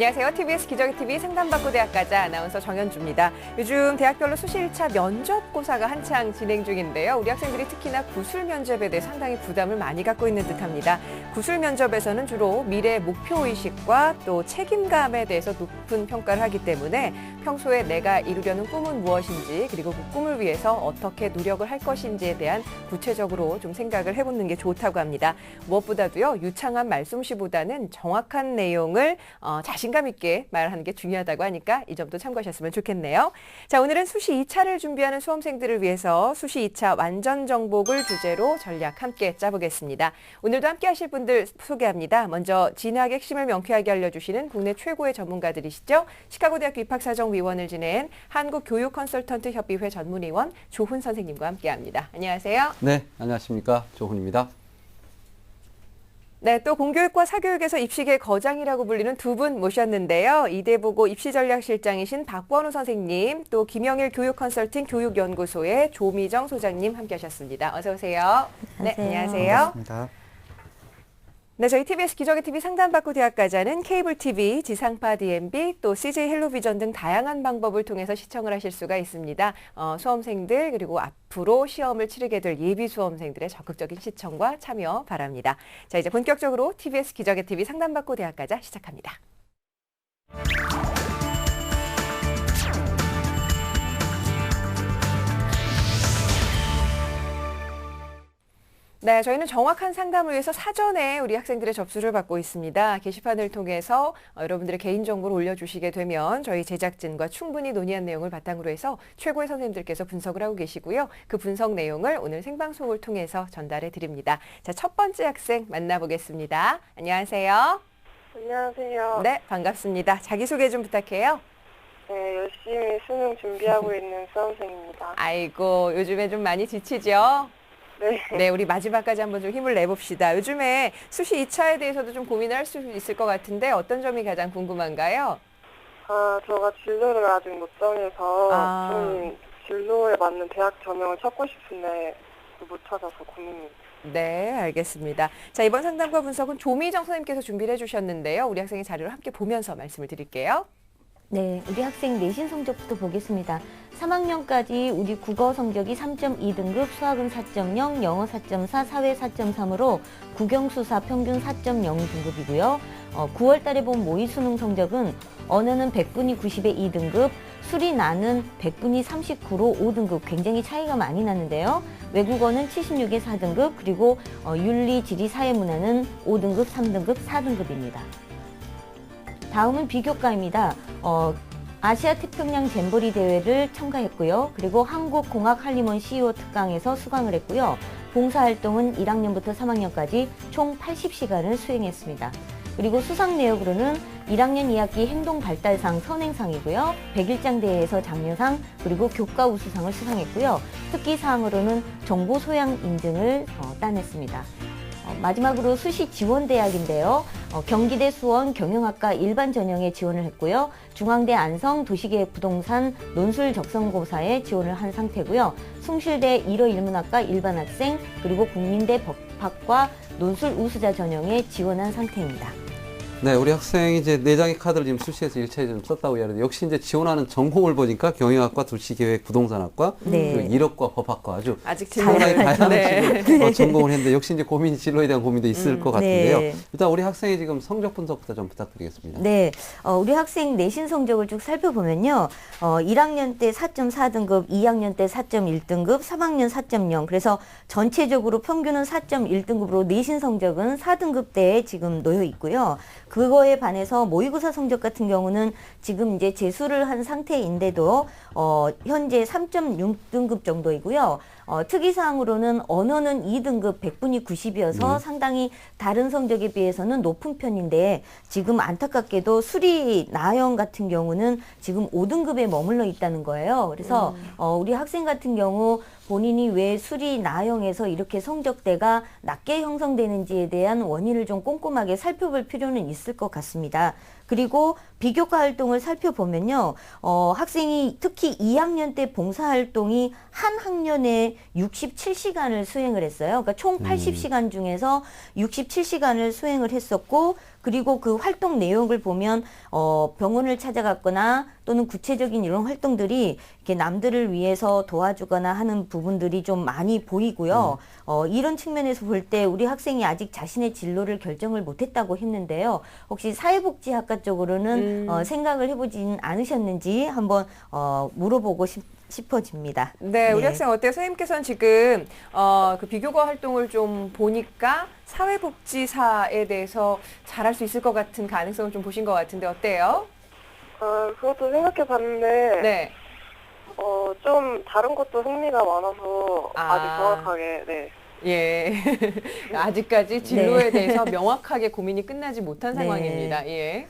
안녕하세요. TBS 기저귀TV 상담받고 대학 가자 아나운서 정현주입니다. 요즘 대학별로 수시 1차 면접고사가 한창 진행 중인데요. 우리 학생들이 특히나 구술 면접에 대해 상당히 부담을 많이 갖고 있는 듯합니다. 구술 면접에서는 주로 미래 목표의식과 또 책임감에 대해서 높은 평가를 하기 때문에 평소에 내가 이루려는 꿈은 무엇인지 그리고 그 꿈을 위해서 어떻게 노력을 할 것인지에 대한 구체적으로 좀 생각을 해보는 게 좋다고 합니다. 무엇보다도요. 유창한 말솜씨보다는 정확한 내용을 자신감 있게 말하는 게 중요하다고 하니까 이 점도 참고하셨으면 좋겠네요. 자, 오늘은 수시 2차를 준비하는 수험생들을 위해서 수시 2차 완전 정복을 주제로 전략 함께 짜보겠습니다. 오늘도 함께 하실 분들 소개합니다. 먼저 진학의 핵심을 명쾌하게 알려주시는 국내 최고의 전문가들이시죠. 시카고대학교 입학사정위원을 지낸 한국교육컨설턴트협의회 전문위원 조훈 선생님과 함께합니다. 안녕하세요. 네, 안녕하십니까. 조훈입니다. 네, 또 공교육과 사교육에서 입시계 거장이라고 불리는 두 분 모셨는데요. 이대보고 입시전략실장이신 박권우 선생님, 또 김영일 교육컨설팅 교육연구소의 조미정 소장님 함께하셨습니다. 어서 오세요. 네, 안녕하세요. 반갑습니다. 네, 저희 TBS 기저귀TV 상담받고 대학 가자는 케이블 TV, 지상파 DMB, 또 CJ 헬로비전 등 다양한 방법을 통해서 시청을 하실 수가 있습니다. 수험생들 그리고 앞으로 시험을 치르게 될 예비 수험생들의 적극적인 시청과 참여 바랍니다. 자, 이제 본격적으로 TBS 기저귀TV 상담받고 대학 가자 시작합니다. 네, 저희는 정확한 상담을 위해서 사전에 우리 학생들의 접수를 받고 있습니다. 게시판을 통해서 여러분들의 개인정보를 올려주시게 되면 저희 제작진과 충분히 논의한 내용을 바탕으로 해서 최고의 선생님들께서 분석을 하고 계시고요. 그 분석 내용을 오늘 생방송을 통해서 전달해 드립니다. 자, 첫 번째 학생 만나보겠습니다. 안녕하세요. 안녕하세요. 네, 반갑습니다. 자기소개 좀 부탁해요. 네, 열심히 수능 준비하고 있는 수험생입니다. 아이고, 요즘에 좀 많이 지치죠? 네. 네, 우리 마지막까지 한번 좀 힘을 내봅시다. 요즘에 수시 2차에 대해서도 좀 고민을 할 수 있을 것 같은데 어떤 점이 가장 궁금한가요? 제가 진로를 아직 못 정해서 좀 진로에 맞는 대학 전형을 찾고 싶은데 못 찾아서 고민입니다. 네, 알겠습니다. 자, 이번 상담과 분석은 조미정 선생님께서 준비를 해주셨는데요. 우리 학생의 자료를 함께 보면서 말씀을 드릴게요. 네, 우리 학생 내신 성적부터 보겠습니다. 3학년까지 우리 국어 성적이 3.2등급, 수학은 4.0, 영어 4.4, 사회 4.3으로 국영수사 평균 4.0등급이고요. 9월 달에 본 모의 수능 성적은 언어는 100분이 90에 2등급, 수리 나는 100분이 39로 5등급, 굉장히 차이가 많이 나는데요. 외국어는 76에 4등급, 그리고 윤리, 지리, 사회문화는 5등급, 3등급, 4등급입니다. 다음은 비교과입니다. 아시아 태평양 잼버리 대회를 참가했고요. 그리고 한국공학 한림원 CEO 특강에서 수강을 했고요. 봉사활동은 1학년부터 3학년까지 총 80시간을 수행했습니다. 그리고 수상 내역으로는 1학년 2학기 행동발달상 선행상이고요. 백일장 대회에서 장려상 그리고 교과 우수상을 수상했고요. 특기사항으로는 정보소양 인증을 따냈습니다. 마지막으로 수시 지원대학인데요. 경기대 수원 경영학과 일반 전형에 지원을 했고요. 중앙대 안성 도시계획 부동산 논술 적성고사에 지원을 한 상태고요. 숭실대 1호 일문학과 일반 학생 그리고 국민대 법학과 논술 우수자 전형에 지원한 상태입니다. 네, 우리 학생이 이제 4장의 카드를 지금 수시에서 1차에 좀 썼다고 이야기하는데 역시 이제 지원하는 전공을 보니까 경영학과, 도시계획, 부동산학과, 네. 그리고 일업과 법학과 아주 아직 상당히 다양한 네. 식으로 전공을 했는데 역시 이제 진로에 대한 고민도 있을 것 같은데요. 네. 일단 우리 학생이 지금 성적 분석부터 좀 부탁드리겠습니다. 네, 우리 학생 내신 성적을 쭉 살펴보면요. 1학년 때 4.4등급, 2학년 때 4.1등급, 3학년 4.0. 그래서 전체적으로 평균은 4.1등급으로 내신 성적은 4등급대에 지금 놓여 있고요. 그거에 반해서 모의고사 성적 같은 경우는 지금 이제 재수를 한 상태인데도 현재 3.6등급 정도이고요. 특이사항으로는 언어는 2등급 100분이 90이어서 상당히 다른 성적에 비해서는 높은 편인데 지금 안타깝게도 수리 나형 같은 경우는 지금 5등급에 머물러 있다는 거예요. 그래서 우리 학생 같은 경우 본인이 왜 수리 나형에서 이렇게 성적대가 낮게 형성되는지에 대한 원인을 좀 꼼꼼하게 살펴볼 필요는 있을 것 같습니다. 그리고 비교과 활동을 살펴보면요. 학생이 특히 2학년 때 봉사활동이 한 학년에 67시간을 수행을 했어요. 그러니까 총 80시간 중에서 67시간을 수행을 했었고, 그리고 그 활동 내용을 보면 병원을 찾아갔거나 또는 구체적인 이런 활동들이 이렇게 남들을 위해서 도와주거나 하는 부분들이 좀 많이 보이고요. 이런 측면에서 볼 때 우리 학생이 아직 자신의 진로를 결정을 못했다고 했는데요. 혹시 사회복지학과 쪽으로는 생각을 해보진 않으셨는지 한번 물어보고 싶어집니다. 네, 우리 학생 어때요? 선생님께서는 지금 그 비교과 활동을 좀 보니까 사회복지사에 대해서 잘할 수 있을 것 같은 가능성을 좀 보신 것 같은데 어때요? 그것도 생각해봤는데 네. 좀 다른 것도 흥미가 많아서 아직 정확하게 예. 아직까지 진로에 대해서 명확하게 고민이 끝나지 못한 상황입니다. 예.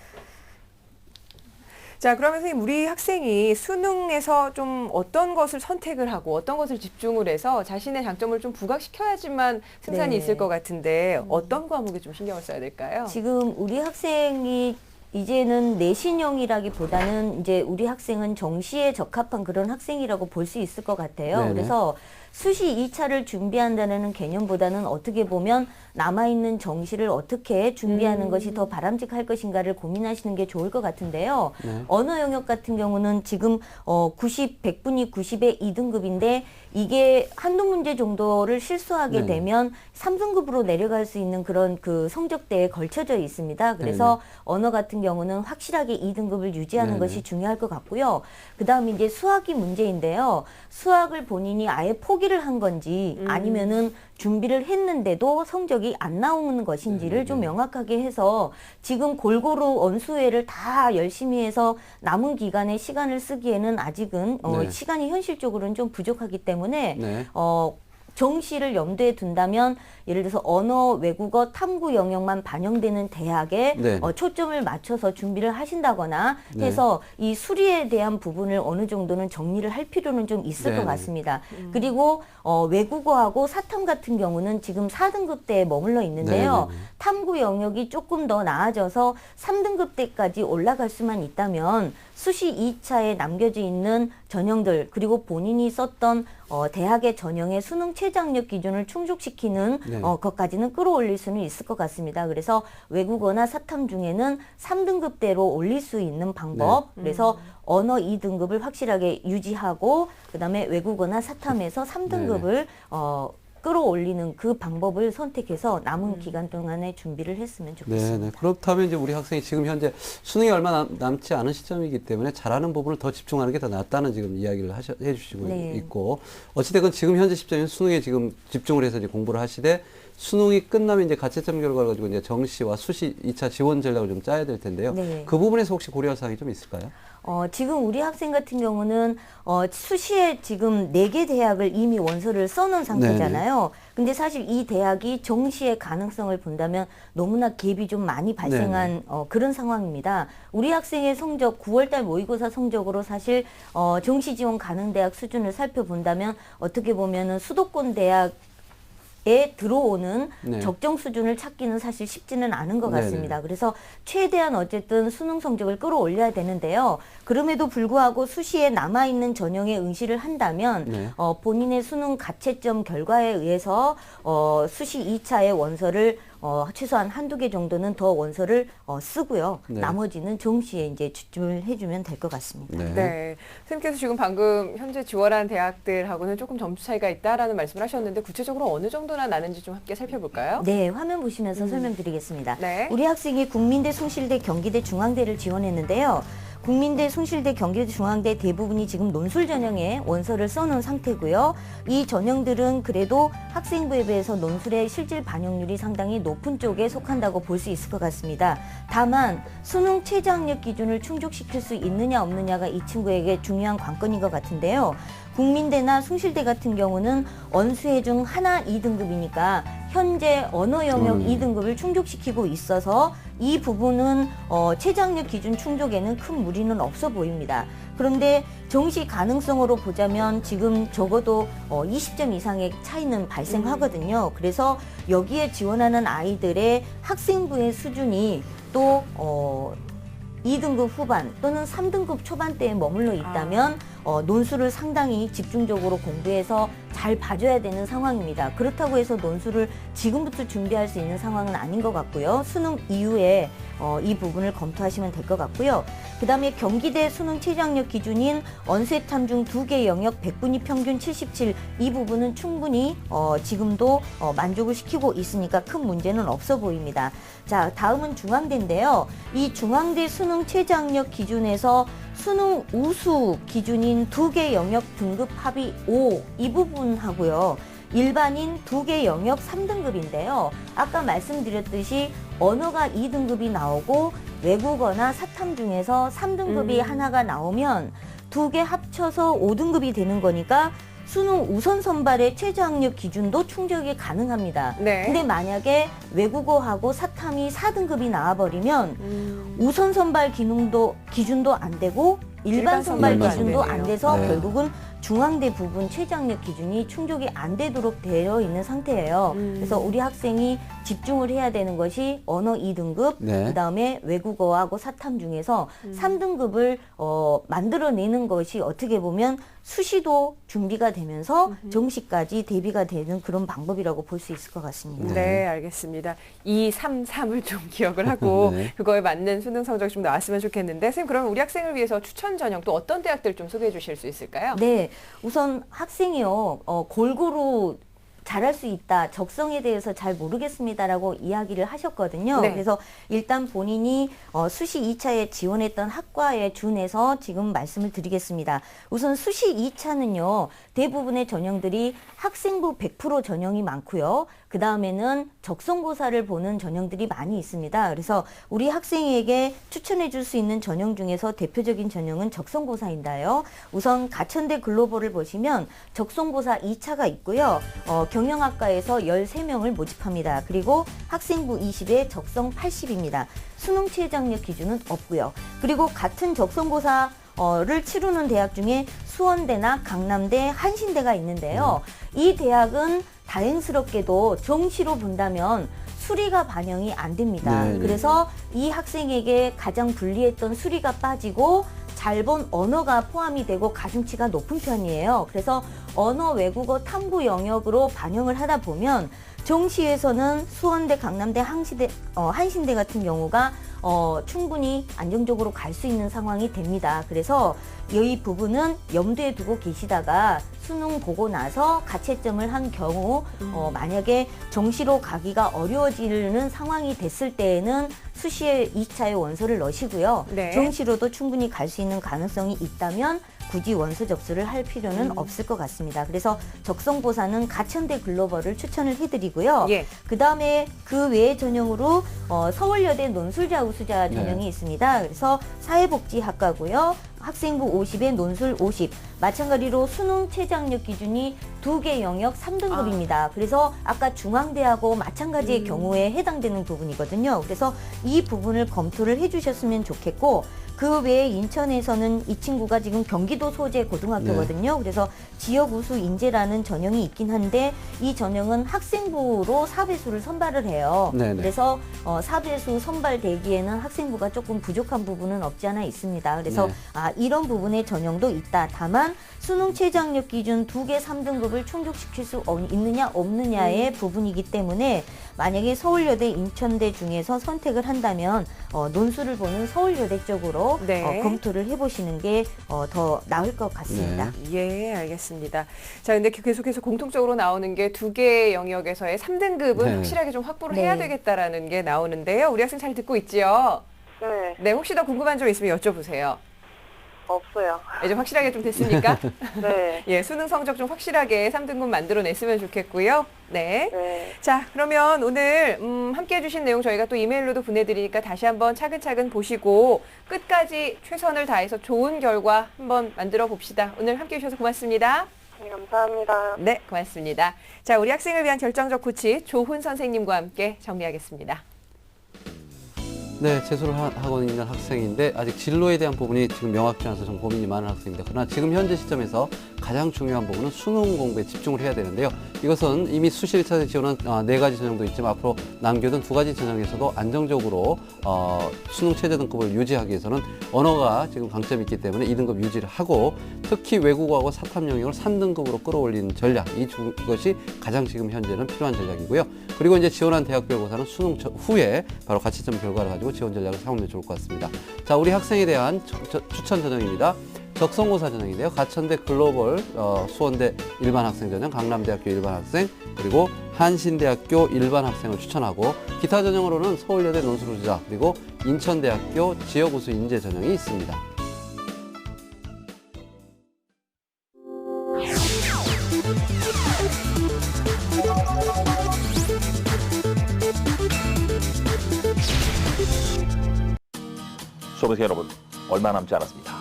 자, 그러면 선생님, 우리 학생이 수능에서 좀 어떤 것을 선택을 하고 어떤 것을 집중을 해서 자신의 장점을 좀 부각시켜야지만 승산이 있을 것 같은데 어떤 과목에 좀 신경을 써야 될까요? 지금 우리 학생이 이제는 내신형이라기보다는 이제 우리 학생은 정시에 적합한 그런 학생이라고 볼 수 있을 것 같아요. 네네. 그래서 수시 2차를 준비한다는 개념보다는 어떻게 보면 남아있는 정시를 어떻게 준비하는 것이 더 바람직할 것인가를 고민하시는 게 좋을 것 같은데요. 네. 언어 영역 같은 경우는 지금 100분이 90에 2등급인데 이게 한두 문제 정도를 실수하게 네. 되면 3등급으로 내려갈 수 있는 그런 그 성적대에 걸쳐져 있습니다. 그래서 언어 같은 경우는 확실하게 2등급을 유지하는 네네. 것이 중요할 것 같고요. 그 다음에 이제 수학이 문제인데요. 수학을 본인이 아예 포기를 한 건지 아니면은 준비를 했는데도 성적이 안 나오는 것인지를 좀 명확하게 해서 지금 골고루 언수회를 다 열심히 해서 남은 기간에 시간을 쓰기에는 아직은 네. 시간이 현실적으로는 좀 부족하기 때문에 네. 정시를 염두에 둔다면 예를 들어서 언어, 외국어, 탐구 영역만 반영되는 대학에 네. 초점을 맞춰서 준비를 하신다거나 네. 해서 이 수리에 대한 부분을 어느 정도는 정리를 할 필요는 좀 있을 네. 것 같습니다. 그리고 외국어하고 사탐 같은 경우는 지금 4등급대에 머물러 있는데요. 네. 탐구 영역이 조금 더 나아져서 3등급대까지 올라갈 수만 있다면 수시 2차에 남겨져 있는 전형들 그리고 본인이 썼던 대학의 전형의 수능 최저학력 기준을 충족시키는 네. 것까지는 끌어올릴 수는 있을 것 같습니다. 그래서 외국어나 사탐 중에는 3등급대로 올릴 수 있는 방법 그래서 언어 2등급을 확실하게 유지하고 그다음에 외국어나 사탐에서 3등급을 끌어올리는 그 방법을 선택해서 남은 기간 동안에 준비를 했으면 좋겠습니다. 네. 그렇다면 이제 우리 학생이 지금 현재 수능이 얼마 남지 않은 시점이기 때문에 잘하는 부분을 더 집중하는 게 더 낫다는 지금 이야기를 해주시고 네. 있고 어찌됐건 지금 현재 시점에는 수능에 지금 집중을 해서 이제 공부를 하시되 수능이 끝나면 이제 가채점 결과를 가지고 이제 정시와 수시 2차 지원 전략을 좀 짜야 될 텐데요. 네. 그 부분에서 혹시 고려할 사항이 좀 있을까요? 지금 우리 학생 같은 경우는 수시에 지금 4개 대학을 이미 원서를 써놓은 상태잖아요. 근데 사실 이 대학이 정시의 가능성을 본다면 너무나 갭이 좀 많이 발생한 그런 상황입니다. 우리 학생의 성적 9월달 모의고사 성적으로 사실 정시 지원 가능 대학 수준을 살펴본다면 어떻게 보면은 수도권 대학 에 들어오는 네. 적정 수준을 찾기는 사실 쉽지는 않은 것 같습니다. 네네. 그래서 최대한 어쨌든 수능 성적을 끌어올려야 되는데요. 그럼에도 불구하고 수시에 남아있는 전형에 응시를 한다면 네. 본인의 수능 가채점 결과에 의해서 수시 2차의 원서를 최소한 한두 개 정도는 더 원서를 쓰고요. 네. 나머지는 정시에 이제 집중을 해주면 될 것 같습니다. 네. 네. 선생님께서 지금 방금 현재 지원한 대학들하고는 조금 점수 차이가 있다라는 말씀을 하셨는데 구체적으로 어느 정도나 나는지 좀 함께 살펴볼까요? 네, 화면 보시면서 설명드리겠습니다. 네. 우리 학생이 국민대, 숭실대, 경기대, 중앙대를 지원했는데요. 국민대, 숭실대, 경기대, 중앙대 대부분이 지금 논술 전형에 원서를 써놓은 상태고요. 이 전형들은 그래도 학생부에 비해서 논술의 실질 반영률이 상당히 높은 쪽에 속한다고 볼 수 있을 것 같습니다. 다만 수능 최저학력 기준을 충족시킬 수 있느냐 없느냐가 이 친구에게 중요한 관건인 것 같은데요. 국민대나 숭실대 같은 경우는 언수회 중 하나 2등급이니까 현재 언어 영역 2등급을 충족시키고 있어서 이 부분은 최저학력 기준 충족에는 큰 무리는 없어 보입니다. 그런데 정시 가능성으로 보자면 지금 적어도 20점 이상의 차이는 발생하거든요. 그래서 여기에 지원하는 아이들의 학생부의 수준이 또 2등급 후반 또는 3등급 초반대에 머물러 있다면 논술을 상당히 집중적으로 공부해서 잘 봐줘야 되는 상황입니다. 그렇다고 해서 논술을 지금부터 준비할 수 있는 상황은 아닌 것 같고요. 수능 이후에 이 부분을 검토하시면 될 것 같고요. 그 다음에 경기대 수능 최저학력 기준인 언수회탐 중 2개 영역 100분위 평균 77, 이 부분은 충분히 지금도 만족을 시키고 있으니까 큰 문제는 없어 보입니다. 자, 다음은 중앙대인데요. 이 중앙대 수능 최저학력 기준에서 수능 우수 기준인 2개 영역 등급 합이 5, 이 부분하고요. 일반인 2개 영역 3등급인데요. 아까 말씀드렸듯이 언어가 2등급이 나오고 외국어나 사탐 중에서 3등급이 하나가 나오면 2개 합쳐서 5등급이 되는 거니까 수능 우선 선발의 최저학력 기준도 충족이 가능합니다. 네. 근데 만약에 외국어하고 사탐이 4등급이 나와버리면 우선 선발 기준도 안 되고 일반 선발 선발도 기준도 안 안 되네요. 돼서 네. 결국은 중앙대 부분 최저학력 기준이 충족이 안 되도록 되어 있는 상태예요. 그래서 우리 학생이 집중을 해야 되는 것이 언어 2등급, 네. 그다음에 외국어하고 사탐 중에서 3등급을 만들어내는 것이 어떻게 보면 수시도 준비가 되면서 정시까지 대비가 되는 그런 방법이라고 볼 수 있을 것 같습니다. 네, 알겠습니다. 2, 3, 3을 좀 기억을 하고 네. 그거에 맞는 수능 성적이 좀 나왔으면 좋겠는데 선생님 그러면 우리 학생을 위해서 추천 전형 또 어떤 대학들 좀 소개해 주실 수 있을까요? 네, 우선 학생이요 골고루 잘할 수 있다. 적성에 대해서 잘 모르겠습니다라고 이야기를 하셨거든요. 네. 그래서 일단 본인이 수시 2차에 지원했던 학과에 준해서 지금 말씀을 드리겠습니다. 우선 수시 2차는요. 대부분의 전형들이 학생부 100% 전형이 많고요. 그 다음에는 적성고사를 보는 전형들이 많이 있습니다. 그래서 우리 학생에게 추천해 줄 수 있는 전형 중에서 대표적인 전형은 적성고사인데요. 우선 가천대 글로벌을 보시면 적성고사 2차가 있고요. 경영학과에서 13명을 모집합니다. 그리고 학생부 20에 적성 80입니다. 수능 최저학력 기준은 없고요. 그리고 같은 적성고사 를 치르는 대학 중에 수원대나 강남대, 한신대가 있는데요. 이 대학은 다행스럽게도 정시로 본다면 수리가 반영이 안 됩니다. 네, 네. 그래서 이 학생에게 가장 불리했던 수리가 빠지고 잘 본 언어가 포함이 되고 가중치가 높은 편이에요. 그래서 언어, 외국어, 탐구 영역으로 반영을 하다 보면 정시에서는 수원대, 강남대, 한신대 같은 경우가 충분히 안정적으로 갈 수 있는 상황이 됩니다. 그래서 이 부분은 염두에 두고 계시다가 수능 보고 나서 가채점을 한 경우 만약에 정시로 가기가 어려워지는 상황이 됐을 때에는 수시에 2차의 원서를 넣으시고요. 네. 정시로도 충분히 갈 수 있는 가능성이 있다면 굳이 원서 접수를 할 필요는 없을 것 같습니다. 그래서 적성고사는 가천대 글로벌을 추천을 해드리고요. 예. 그 다음에 그 외의 전형으로 서울여대 논술자 우수자 전형이 네. 있습니다. 그래서 사회복지학과고요. 학생부 50에 논술 50. 마찬가지로 수능 최저학력 기준이 2개 영역 3등급입니다. 그래서 아까 중앙대하고 마찬가지의 경우에 해당되는 부분이거든요. 그래서 이 부분을 검토를 해주셨으면 좋겠고 그 외에 인천에서는 이 친구가 지금 경기도 소재 고등학교거든요. 그래서 지역 우수 인재라는 전형이 있긴 한데 이 전형은 학생부로 4배수를 선발을 해요. 네네. 그래서 4배수 선발 대기에는 학생부가 조금 부족한 부분은 없지 않아 있습니다. 그래서 네. 이런 부분의 전형도 있다. 다만 수능 최저학력 기준 2개 3등급을 충족시킬 수 있느냐 없느냐의 부분이기 때문에 만약에 서울여대, 인천대 중에서 선택을 한다면 논술을 보는 서울여대 쪽으로 네. 검토를 해보시는 게 더 나을 것 같습니다. 예, 알겠습니다. 자, 근데 계속해서 공통적으로 나오는 게 2개 영역에서의 3등급은 네. 확실하게 좀 확보를 네. 해야 되겠다라는 게 나오는데요. 우리 학생 잘 듣고 있지요? 네, 네, 혹시 더 궁금한 점 있으면 여쭤보세요. 없어요. 이제 확실하게 좀 됐습니까? 네, 예, 수능 성적 좀 확실하게 3등급 만들어냈으면 좋겠고요. 네. 네, 자, 그러면 오늘 함께 해주신 내용 저희가 또 이메일로도 보내드리니까 다시 한번 차근차근 보시고 끝까지 최선을 다해서 좋은 결과 한번 만들어 봅시다. 오늘 함께 해주셔서 고맙습니다. 네, 감사합니다. 네, 고맙습니다. 자, 우리 학생을 위한 결정적 코치 조훈 선생님과 함께 정리하겠습니다. 네, 재수를 하고 있는 학생인데 아직 진로에 대한 부분이 지금 명확치 않아서 좀 고민이 많은 학생입니다. 그러나 지금 현재 시점에서 가장 중요한 부분은 수능 공부에 집중을 해야 되는데요. 이것은 이미 수시 1차에 지원한 4가지 전형도 있지만 앞으로 남겨둔 2가지 전형에서도 안정적으로 수능 최저 등급을 유지하기 위해서는 언어가 지금 강점이 있기 때문에 2등급 유지를 하고 특히 외국어하고 사탐 영역을 3등급으로 끌어올리는 전략, 이것이 가장 지금 현재는 필요한 전략이고요. 그리고 이제 지원한 대학별고사는 수능 후에 바로 가채점 결과를 가지고 지원 전략을 세우면 좋을 것 같습니다. 자, 우리 학생에 대한 추천 전형입니다. 적성고사 전형인데요. 가천대 글로벌 수원대 일반 학생 전형, 강남대학교 일반 학생, 그리고 한신대학교 일반 학생을 추천하고 기타 전형으로는 서울여대 논술우주자 그리고 인천대학교 지역우수 인재 전형이 있습니다. 수험생 여러분, 얼마 남지 않았습니다.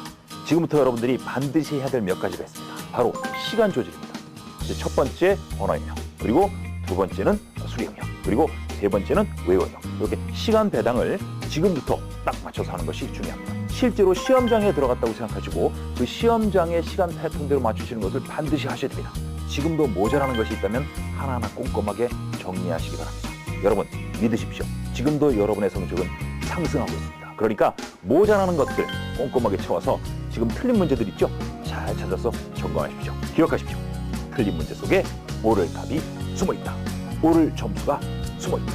지금부터 여러분들이 반드시 해야 될 몇 가지가 있습니다. 바로 시간 조절입니다. 첫 번째 언어 영역, 그리고 두 번째는 수리 영역, 그리고 세 번째는 외워 영역. 이렇게 시간 배당을 지금부터 딱 맞춰서 하는 것이 중요합니다. 실제로 시험장에 들어갔다고 생각하시고 그 시험장의 시간 패턴대로 맞추시는 것을 반드시 하셔야 됩니다. 지금도 모자라는 것이 있다면 하나하나 꼼꼼하게 정리하시기 바랍니다. 여러분 믿으십시오. 지금도 여러분의 성적은 상승하고 있습니다. 그러니까 모자라는 것들 꼼꼼하게 채워서 지금 틀린 문제들 있죠? 잘 찾아서 점검하십시오. 기억하십시오. 틀린 문제 속에 오를 답이 숨어있다. 오를 점수가 숨어있다.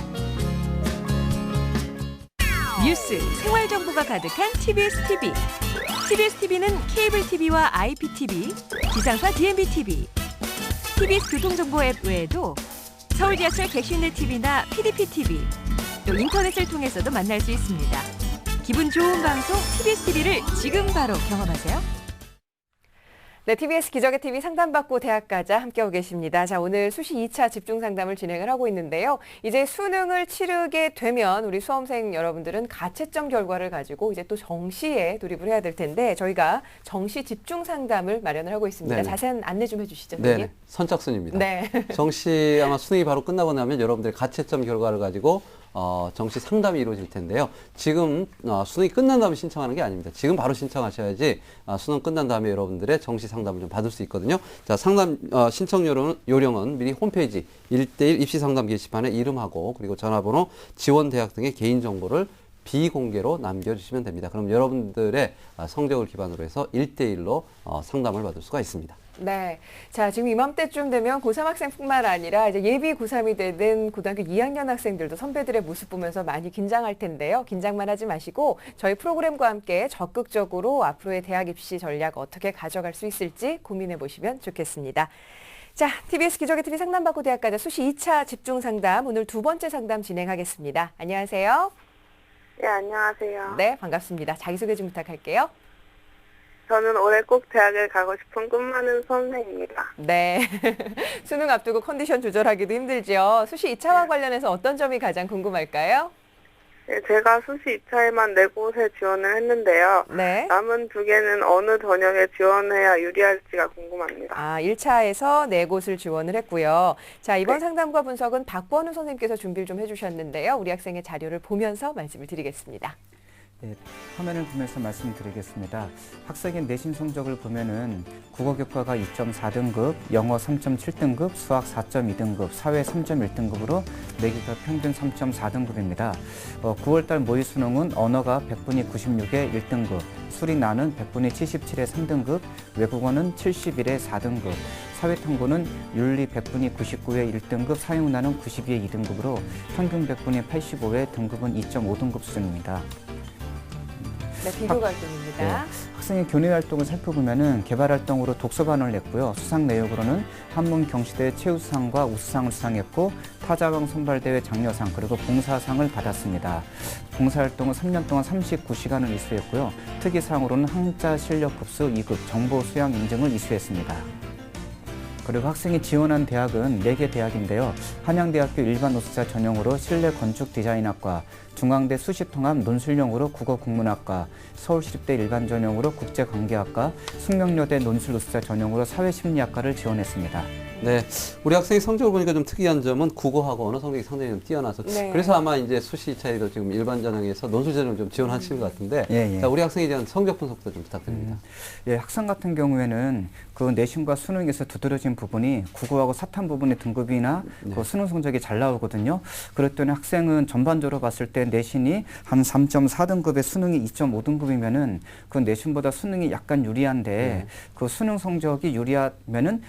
뉴스, 생활 정보가 가득한 TBS TV. TBS TV는 케이블 TV와 IPTV, 지상파 DMB TV, TBS 교통정보 앱 외에도 서울 지하철 객실내 TV나 PDP TV, 또 인터넷을 통해서도 만날 수 있습니다. 기분 좋은 방송 TBS TV를 지금 바로 경험하세요. 네, TBS 기적의 TV 상담받고 대학가자 함께하고 계십니다. 자, 오늘 수시 2차 집중 상담을 진행을 하고 있는데요. 이제 수능을 치르게 되면 우리 수험생 여러분들은 가채점 결과를 가지고 이제 또 정시에 돌입을 해야 될 텐데 저희가 정시 집중 상담을 마련을 하고 있습니다. 네네. 자세한 안내 좀 해주시죠. 네, 선착순입니다. 네. 정시 아마 수능이 바로 끝나고 나면 여러분들의 가채점 결과를 가지고 정시 상담이 이루어질 텐데요. 지금 수능이 끝난 다음에 신청하는 게 아닙니다. 지금 바로 신청하셔야지 수능 끝난 다음에 여러분들의 정시 상담을 좀 받을 수 있거든요. 자, 상담 신청 요령은 미리 홈페이지 1:1 입시 상담 게시판에 이름하고 그리고 전화번호, 지원 대학 등의 개인 정보를 비공개로 남겨주시면 됩니다. 그럼 여러분들의 성적을 기반으로 해서 1:1로 상담을 받을 수가 있습니다. 네. 자, 지금 이맘때쯤 되면 고3 학생뿐만 아니라 이제 예비 고3이 되는 고등학교 2학년 학생들도 선배들의 모습 보면서 많이 긴장할 텐데요. 긴장만 하지 마시고 저희 프로그램과 함께 적극적으로 앞으로의 대학 입시 전략 어떻게 가져갈 수 있을지 고민해 보시면 좋겠습니다. 자, TBS 기적의 TV 상담받고 대학가자 수시 2차 집중 상담 오늘 두 번째 상담 진행하겠습니다. 안녕하세요. 네, 안녕하세요. 네, 반갑습니다. 자기소개 좀 부탁할게요. 저는 올해 꼭 대학을 가고 싶은 꿈 많은 수험생입니다. 네. 수능 앞두고 컨디션 조절하기도 힘들죠. 수시 2차와 관련해서 어떤 점이 가장 궁금할까요? 네, 제가 수시 2차에만 4곳에 지원을 했는데요. 네. 남은 2개는 어느 전형에 지원해야 유리할지가 궁금합니다. 아, 1차에서 4곳을 지원을 했고요. 자, 이번 상담과 분석은 박권우 선생님께서 준비를 좀 해주셨는데요. 우리 학생의 자료를 보면서 말씀을 드리겠습니다. 네, 화면을 보면서 말씀드리겠습니다. 학생의 내신 성적을 보면은 국어 교과가 2.4등급, 영어 3.7등급, 수학 4.2등급, 사회 3.1등급으로 매기가 평균 3.4등급입니다. 9월달 모의 수능은 언어가 100분위 96에 1등급, 수리나는 100분위 77에 3등급, 외국어는 71에 4등급, 사회탐구는 윤리 100분위 99에 1등급, 사회문화는 92에 2등급으로 평균 100분위 85에 등급은 2.5등급 수준입니다. 네, 비교가 활동입니다. 네, 학생의 교내 활동을 살펴보면은 개발 활동으로 독서반을 냈고요. 수상 내역으로는 한문 경시대 최우수상과 우수상을 수상했고 타자왕 선발대회 장려상 그리고 봉사상을 받았습니다. 봉사활동은 3년 동안 39시간을 이수했고요. 특이사항으로는 항자 실력 급수 2급 정보 수양 인증을 이수했습니다. 그리고 학생이 지원한 대학은 4개 대학인데요. 한양대학교 일반 우수자 전형으로 실내 건축 디자인학과, 중앙대 수시통합 논술용으로 국어국문학과, 서울시립대 일반전형으로 국제관계학과, 숙명여대 논술우수자 전형으로 사회심리학과를 지원했습니다. 네, 우리 학생의 성적을 보니까 좀 특이한 점은 국어하고 언어 성적이 상당히 좀 뛰어나서 네. 그래서 아마 이제 수시 차이도 지금 일반 전형에서 논술 전형 좀 지원하시는 것 같은데 예, 예. 자, 우리 학생에 대한 성적 분석도 좀 부탁드립니다. 예, 학생 같은 경우에는 그 내신과 수능에서 두드러진 부분이 국어하고 사탐 부분의 등급이나 네. 그 수능 성적이 잘 나오거든요. 그랬더니 학생은 전반적으로 봤을 때 내신이 한 3.4등급에 수능이 2.5등급이면은 그 내신보다 수능이 약간 유리한데 네. 그 수능 성적이 유리하면은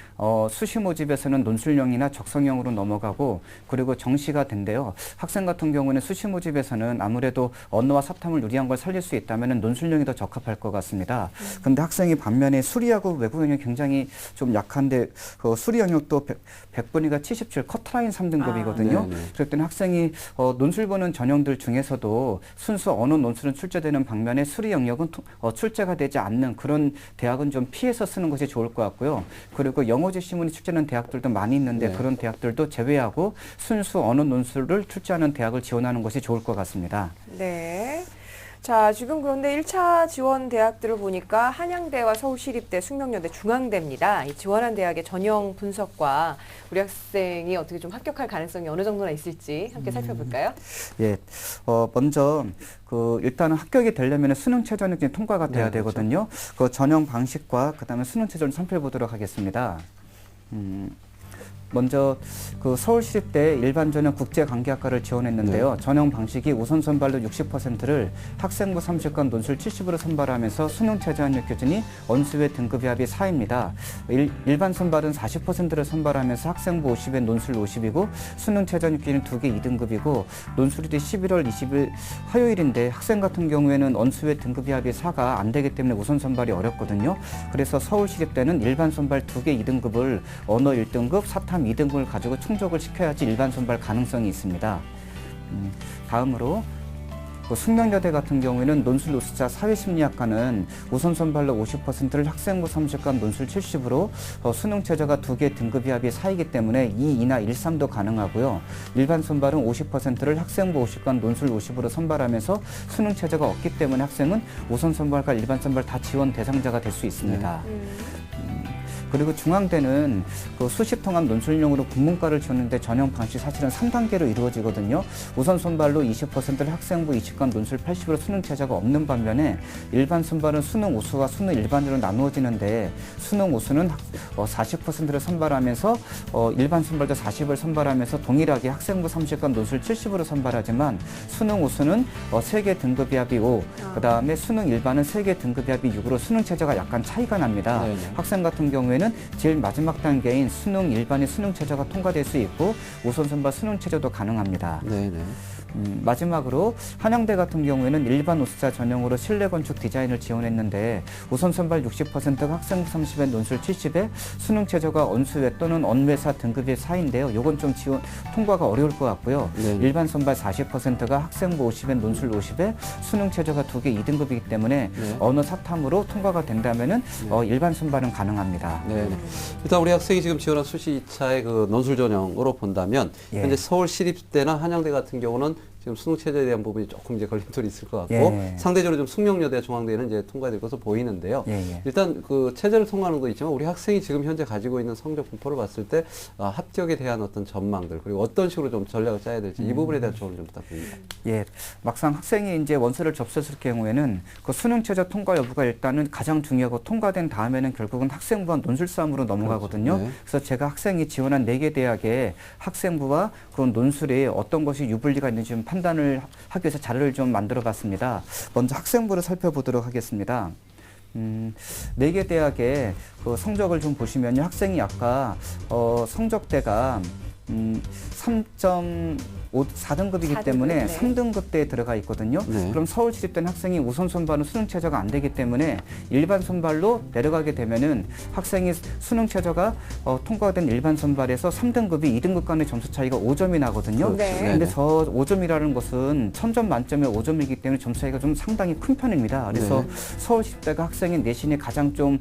수시 모집에서는 논술형이나 적성형으로 넘어가고 그리고 정시가 된대요. 학생 같은 경우는 수시 모집에서는 아무래도 언어와 사탐을 유리한 걸 살릴 수 있다면은 논술형이 더 적합할 것 같습니다. 근데 학생이 반면에 수리하고 외국 영역 굉장히 좀 약한데 그 수리 영역도 100분위가 77 커트라인 3등급이거든요. 아, 네네. 그랬더니 학생이 논술 보는 전형들 중에서도 순수 언어 논술은 출제되는 반면에 수리 영역은 출제가 되지 않는 그런 대학은 좀 피해서 쓰는 것이 좋을 것 같고요. 그리고 영어제 시문이 출제하는 대학들도 많이 있는데 네. 그런 대학들도 제외하고 순수 언어 논술을 출제하는 대학을 지원하는 것이 좋을 것 같습니다. 네. 자, 지금 그런데 1차 지원 대학들을 보니까 한양대와 서울시립대, 숙명여대, 중앙대입니다. 이 지원한 대학의 전형 분석과 우리 학생이 어떻게 좀 합격할 가능성이 어느 정도나 있을지 함께 살펴볼까요? 예, 먼저 일단은 합격이 되려면 수능 최저는 통과가 돼야 네, 그렇죠. 되거든요. 그 전형 방식과 그다음에 수능 최저를 살펴보도록 하겠습니다. 먼저 그 서울시립대 일반전형 국제관계학과를 지원했는데요. 네. 전형 방식이 우선 선발로 60%를 학생부 30건 논술 70으로 선발하면서 수능 최저 합격 기준이 언수회 등급이 합이 4입니다. 일반 선발은 40%를 선발하면서 학생부 50에 논술 50이고 수능 최저 합격 기준이 2개 2등급이고 논술이 11월 20일 화요일인데 학생 같은 경우에는 언수회 등급이 합이 4가 안 되기 때문에 우선 선발이 어렵거든요. 그래서 서울시립대는 일반 선발 2개 2등급을 언어 1등급, 사탐 2등급을 가지고 충족을 시켜야지 일반 선발 가능성이 있습니다. 다음으로 숙명여대 같은 경우에는 논술 우수자 사회심리학과는 우선 선발로 50%를 학생부 30건 논술 70으로 수능 최저가 2개 등급이 합이 4이기 때문에 2, 2나 1, 3도 가능하고요. 일반 선발은 50%를 학생부 50건 논술 50으로 선발하면서 수능 최저가 없기 때문에 학생은 우선 선발과 일반 선발 다 지원 대상자가 될 수 있습니다. 그리고 중앙대는 그 수시통합 논술용으로 국문과를 지원했는데 전형 방식 사실은 3단계로 이루어지거든요. 우선 선발로 20%를 학생부 20건 논술 80으로 수능 최저가 없는 반면에 일반 선발은 수능 우수와 수능 일반으로 나누어지는데 수능 우수는 40%를 선발하면서 일반 선발도 40을 선발하면서 동일하게 학생부 30건 논술 70으로 선발하지만 수능 우수는 3개 등급이 합이 5, 그 다음에 수능 일반은 3개 등급이 합이 6으로 수능 최저가 약간 차이가 납니다. 네네. 학생 같은 경우에는 제일 마지막 단계인 수능 일반의 수능 최저가 통과될 수 있고 우선 선발 수능 최저도 가능합니다. 네네. 마지막으로 한양대 같은 경우에는 일반 우수자 전형으로 실내 건축 디자인을 지원했는데 우선 선발 60%가 학생부 30에 논술 70에 수능 최저가 언수회 또는 언외사 등급이 4인데요. 요건 좀 통과가 어려울 것 같고요. 네네. 일반 선발 40%가 학생부 50에 논술 50에 수능 최저가 2개 2등급이기 때문에 네. 언어 사탐으로 통과가 된다면은 일반 선발은 가능합니다. 네. 일단 우리 학생이 지금 지원한 수시 2차의 그 논술 전형으로 본다면 예. 현재 서울시립대나 한양대 같은 경우는 지금 수능 최저에 대한 부분이 조금 이제 걸림돌이 있을 것 같고 예. 상대적으로 좀 숙명여대, 중앙대는 이제 통과될 것으로 보이는데요. 예. 일단 그 최저를 통과하는 것도 있지만 우리 학생이 지금 현재 가지고 있는 성적 분포를 봤을 때 합격에 대한 어떤 전망들 그리고 어떤 식으로 좀 전략을 짜야 될지 이 부분에 대한 조언을 좀 부탁드립니다. 예, 막상 학생이 이제 원서를 접수했을 경우에는 그 수능 최저 통과 여부가 일단은 가장 중요하고 통과된 다음에는 결국은 학생부와 논술 싸움으로 넘어가거든요. 그렇죠. 네. 그래서 제가 학생이 지원한 4개 대학의 학생부와 그런 논술이 어떤 것이 유불리가 있는지 좀 판단을 하기 위해서 자료를 좀 만들어 봤습니다. 먼저 학생부를 살펴보도록 하겠습니다. 4개 대학의 그 성적을 좀 보시면요. 학생이 아까 성적대가 3.4등급이기 때문에 네. 3등급대에 들어가 있거든요. 네. 그럼 서울시립대는 학생이 우선 선발은 수능 최저가 안 되기 때문에 일반 선발로 내려가게 되면은 학생이 수능 최저가 통과된 일반 선발에서 3등급이 2등급 간의 점수 차이가 5점이 나거든요. 네. 근데 저 5점이라는 것은 1000점 만점에 5점이기 때문에 점수 차이가 좀 상당히 큰 편입니다. 그래서 네. 서울시립대가 학생의 내신에 가장 좀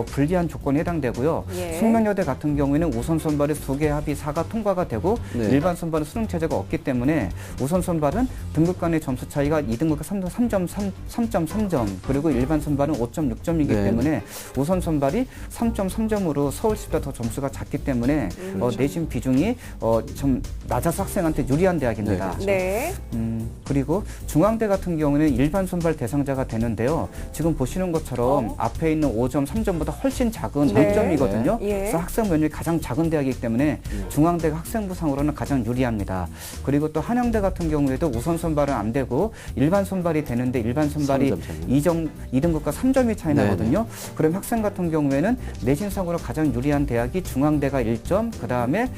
불리한 조건에 해당되고요. 예. 숙명여대 같은 경우에는 우선 선발에 2개 합이 4가 통과 통과가 되고 네. 일반 선발은 수능 최저가 없기 때문에 우선 선발은 등급 간의 점수 차이가 2등급과 3.3점 그리고 일반 선발은 5.6점이기 네. 때문에 우선 선발이 3.3점으로 서울시보다 더 점수가 작기 때문에 내신 비중이 좀 낮아서 학생한테 유리한 대학입니다. 네. 그리고 중앙대 같은 경우는 일반 선발 대상자가 되는데요. 지금 보시는 것처럼 앞에 있는 5점, 3점보다 훨씬 작은 네. 1점이거든요. 예. 그래서 학생 면역이 가장 작은 대학이기 때문에 중앙대가 학생부상으로는 가장 유리합니다. 그리고 또 한양대 같은 경우에도 우선 선발은 안 되고 일반 선발이 되는데 일반 선발이 2등급과 3점이 차이 네네. 나거든요. 그럼 학생 같은 경우에는 내신상으로 가장 유리한 대학이 중앙대가 1점, 그 다음에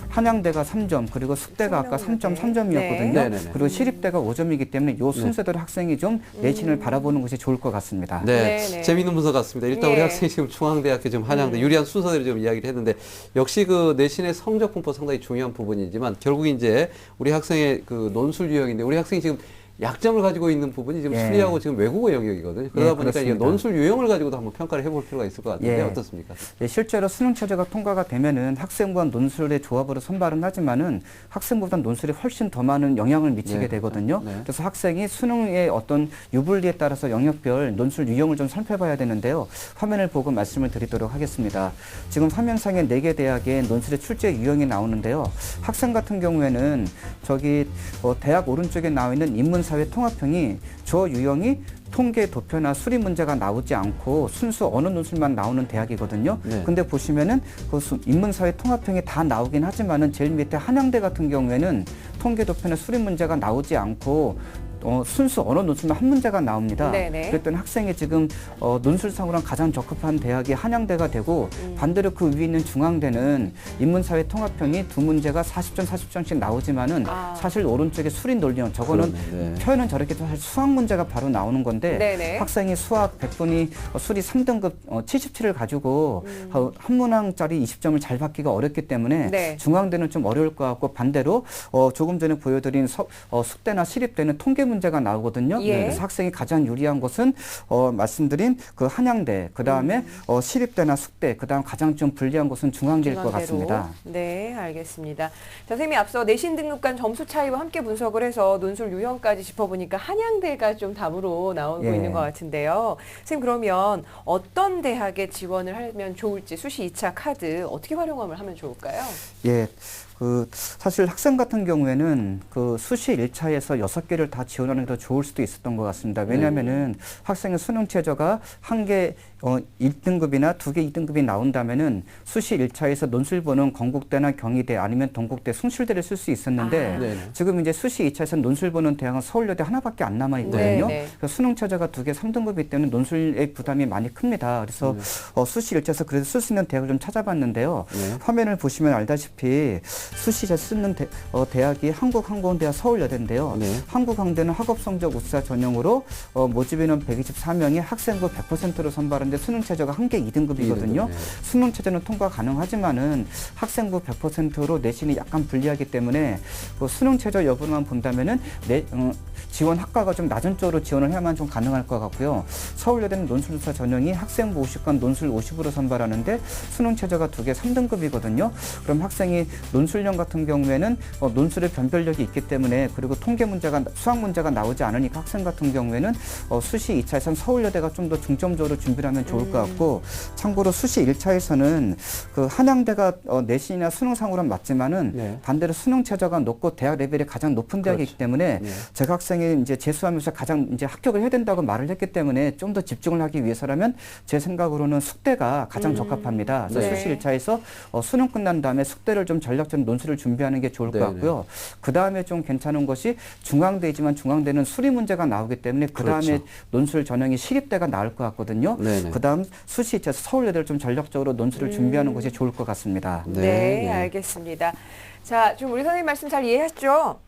한양대가 3점, 그리고 숙대가 아까 3.3점이었거든요. 네. 그리고 시립대가 5점이기 때문에 이 순서대로 학생이 좀 내신을 바라보는 것이 좋을 것 같습니다. 네, 네, 네. 재미있는 분석 같습니다. 일단 예. 우리 학생이 지금 중앙대학교 지금 한양대 유리한 순서대로 좀 이야기를 했는데 역시 그 내신의 성적 분포 상당히 중요한 부분이지만 결국 이제 우리 학생의 그 논술 유형인데 우리 학생이 지금 약점을 가지고 있는 부분이 지금 예. 수리하고 지금 외국어 영역이거든요. 그러다 예, 보니까 이게 그렇습니다. 논술 유형을 가지고도 한번 평가를 해볼 필요가 있을 것 같은데 예. 어떻습니까? 네, 실제로 수능 최저가 통과가 되면은 학생부와 논술의 조합으로 선발은 하지만은 학생보다 논술에 훨씬 더 많은 영향을 미치게 네. 되거든요. 네. 그래서 학생이 수능의 어떤 유불리에 따라서 영역별 논술 유형을 좀 살펴봐야 되는데요. 화면을 보고 말씀을 드리도록 하겠습니다. 지금 화면상에 4개 대학의 논술의 출제 유형이 나오는데요. 학생 같은 경우에는 저기 대학 오른쪽에 나와 있는 인문사회 통합형이 저 유형이 통계 도표나 수리 문제가 나오지 않고 순수 언어 논술만 나오는 대학이거든요. 네. 근데 보시면은 그 인문사회 통합형이 다 나오긴 하지만은 제일 밑에 한양대 같은 경우에는 통계 도표나 수리 문제가 나오지 않고 순수 언어 논술만 한 문제가 나옵니다. 네네. 그랬더니 학생이 지금 논술상으로는 가장 적합한 대학이 한양대가 되고 반대로 그 위에 있는 중앙대는 인문사회 통합형이 2문제가 40점, 40점씩 나오지만은 사실 오른쪽에 수리 논리형 저거는 네. 표현은 저렇게 사실 수학 문제가 바로 나오는 건데 네네. 학생이 수학 100분이 수리 3등급 77을 가지고 한 문항짜리 20점을 잘 받기가 어렵기 때문에 네. 중앙대는 좀 어려울 것 같고 반대로 조금 전에 보여드린 숙대나 시립대는 통계 문제가 나오거든요. 예. 그래서 학생이 가장 유리한 것은 말씀드린 그 한양대, 그 다음에 시립대나 숙대, 그 다음 가장 좀 불리한 것은 중앙대일 것 중앙대로. 같습니다. 네, 알겠습니다. 자, 선생님이 앞서 내신 등급 간 점수 차이와 함께 분석을 해서 논술 유형까지 짚어보니까 한양대가 좀 답으로 나오고 예. 있는 것 같은데요. 선생님 그러면 어떤 대학에 지원을 하면 좋을지 수시 2차 카드 어떻게 활용을 하면 좋을까요? 예. 사실 학생 같은 경우에는 그 수시 1차에서 6개를 다 지원하는 게 더 좋을 수도 있었던 것 같습니다. 왜냐하면은 학생의 수능 최저가 한 개 1등급이나 2개 2등급이 나온다면은 수시 1차에서 논술 보는 건국대나 경희대 아니면 동국대, 숭실대를 쓸 수 있었는데 네네. 지금 이제 수시 2차에서 논술 보는 대학은 서울여대 하나밖에 안 남아 있거든요. 네네. 그래서 수능 최저가 2개 3등급이기 때문에 논술의 부담이 많이 큽니다. 그래서 수시 1차에서 그래도 쓸 수 있는 대학을 좀 찾아봤는데요. 네. 화면을 보시면 알다시피 수시에 쓰는 대학이 한국항공대와 서울여대인데요. 네. 한국항대는 학업성적 우수자 전형으로 모집인원 124명이 학생부 100%로 선발하는데 수능 최저가 한 개 2등급이거든요. 2등급, 네. 수능 최저는 통과 가능하지만은 학생부 100%로 내신이 약간 불리하기 때문에 그 수능 최저 여부만 본다면은 지원 학과가 좀 낮은 쪽으로 지원을 해야만 좀 가능할 것 같고요. 서울여대는 논술조사 전형이 학생부 50과 논술 50으로 선발하는데 수능 최저가 2개 3등급이거든요. 그럼 학생이 논술형 같은 경우에는 논술의 변별력이 있기 때문에 그리고 통계 문제가 수학 문제가 나오지 않으니까 학생 같은 경우에는 수시 2차에서는 서울여대가 좀 더 중점적으로 준비를 하면 좋을 것 같고 참고로 수시 1차에서는 그 한양대가 내신이나 수능상으로는 맞지만은 네. 반대로 수능 최저가 높고 대학 레벨이 가장 높은 대학이기 때문에 네. 제가 학생이 이제 재수하면서 가장 이제 합격을 해야 된다고 말을 했기 때문에 좀 더 집중을 하기 위해서라면 제 생각으로는 숙대가 가장 적합합니다. 그래서 네. 수시 1차에서 수능 끝난 다음에 숙대를 좀 전략적인 논술을 준비하는 게 좋을 것 네네. 같고요. 그 다음에 좀 괜찮은 것이 중앙대이지만 중앙대는 수리 문제가 나오기 때문에 그 다음에 그렇죠. 논술 전형이 시립대가 나올 것 같거든요. 네네. 그 다음 수시 2차에서 서울여대를 좀 전략적으로 논술을 준비하는 것이 좋을 것 같습니다. 네, 네. 알겠습니다. 자, 좀 우리 선생님 말씀 잘 이해하셨죠?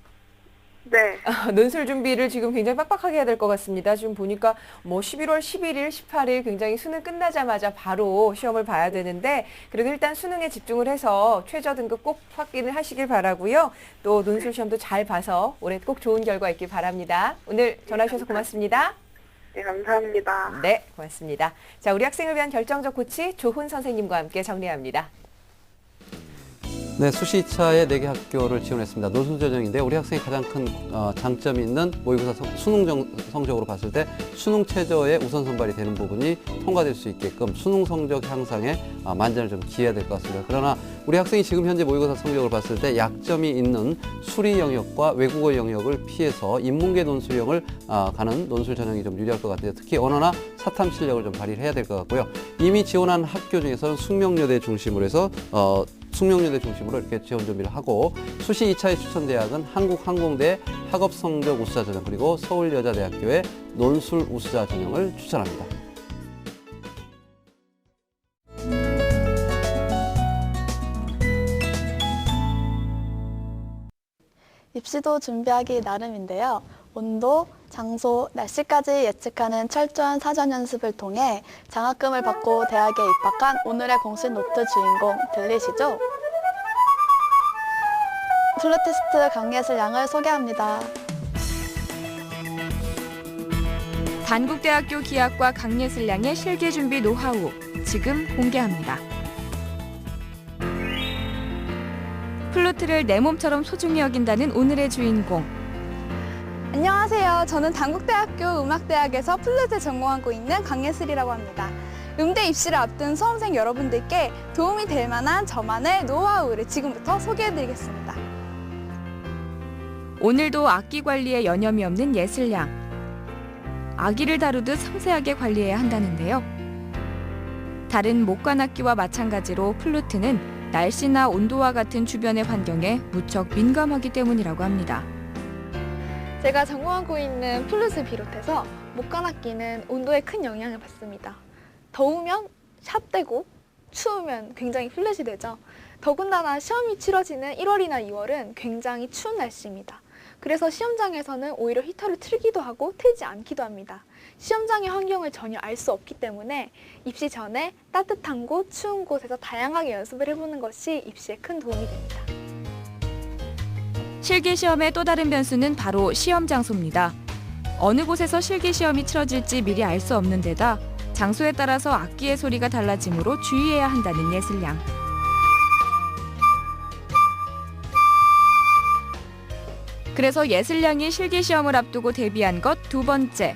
네. 논술 준비를 지금 굉장히 빡빡하게 해야 될 것 같습니다. 지금 보니까 뭐 11월 11일, 18일 굉장히 수능 끝나자마자 바로 시험을 봐야 되는데 그래도 일단 수능에 집중을 해서 최저 등급 꼭 확인을 하시길 바라고요. 또 논술 시험도 잘 봐서 올해 꼭 좋은 결과 있길 바랍니다. 오늘 전화 주셔서 고맙습니다. 네, 감사합니다. 네, 고맙습니다. 자, 우리 학생을 위한 결정적 코치 조훈 선생님과 함께 정리합니다. 네, 수시 2차에 4개 학교를 지원했습니다. 논술 전형인데 우리 학생이 가장 큰 장점이 있는 모의고사 수능 성적으로 봤을 때 수능 최저의 우선 선발이 되는 부분이 통과될 수 있게끔 수능 성적 향상에 만전을 좀 기해야 될 것 같습니다. 그러나 우리 학생이 지금 현재 모의고사 성적을 봤을 때 약점이 있는 수리 영역과 외국어 영역을 피해서 인문계 논술형을 가는 논술 전형이 좀 유리할 것 같아요. 특히 언어나 사탐 실력을 좀 발휘를 해야 될 것 같고요. 이미 지원한 학교 중에서는 숙명여대 중심으로 해서 숙명여대 중심으로 이렇게 지원 준비를 하고 수시 2차의 추천 대학은 한국항공대 학업성적 우수자 전형 그리고 서울여자대학교의 논술 우수자 전형을 추천합니다. 입시도 준비하기 나름인데요. 온도, 장소, 날씨까지 예측하는 철저한 사전 연습을 통해 장학금을 받고 대학에 입학한 오늘의 공식 노트 주인공 들리시죠? 플루티스트 강예슬 양을 소개합니다. 단국대학교 기악과 강예슬 양의 실기 준비 노하우 지금 공개합니다. 플루트를 내 몸처럼 소중히 여긴다는 오늘의 주인공. 안녕하세요. 저는 단국대학교 음악대학에서 플루트 전공하고 있는 강예슬이라고 합니다. 음대 입시를 앞둔 수험생 여러분들께 도움이 될 만한 저만의 노하우를 지금부터 소개해드리겠습니다. 오늘도 악기 관리에 여념이 없는 예슬양. 아기를 다루듯 섬세하게 관리해야 한다는데요. 다른 목관악기와 마찬가지로 플루트는 날씨나 온도와 같은 주변의 환경에 무척 민감하기 때문이라고 합니다. 제가 전공하고 있는 플룻을 비롯해서 목관악기는 온도에 큰 영향을 받습니다. 더우면 샵되고 추우면 굉장히 플랫이 되죠. 더군다나 시험이 치러지는 1월이나 2월은 굉장히 추운 날씨입니다. 그래서 시험장에서는 오히려 히터를 틀기도 하고 틀지 않기도 합니다. 시험장의 환경을 전혀 알 수 없기 때문에 입시 전에 따뜻한 곳, 추운 곳에서 다양하게 연습을 해보는 것이 입시에 큰 도움이 됩니다. 실기시험의 또 다른 변수는 바로 시험 장소입니다. 어느 곳에서 실기시험이 치러질지 미리 알 수 없는 데다 장소에 따라서 악기의 소리가 달라지므로 주의해야 한다는 예슬양. 그래서 예슬양이 실기시험을 앞두고 대비한 것 두 번째.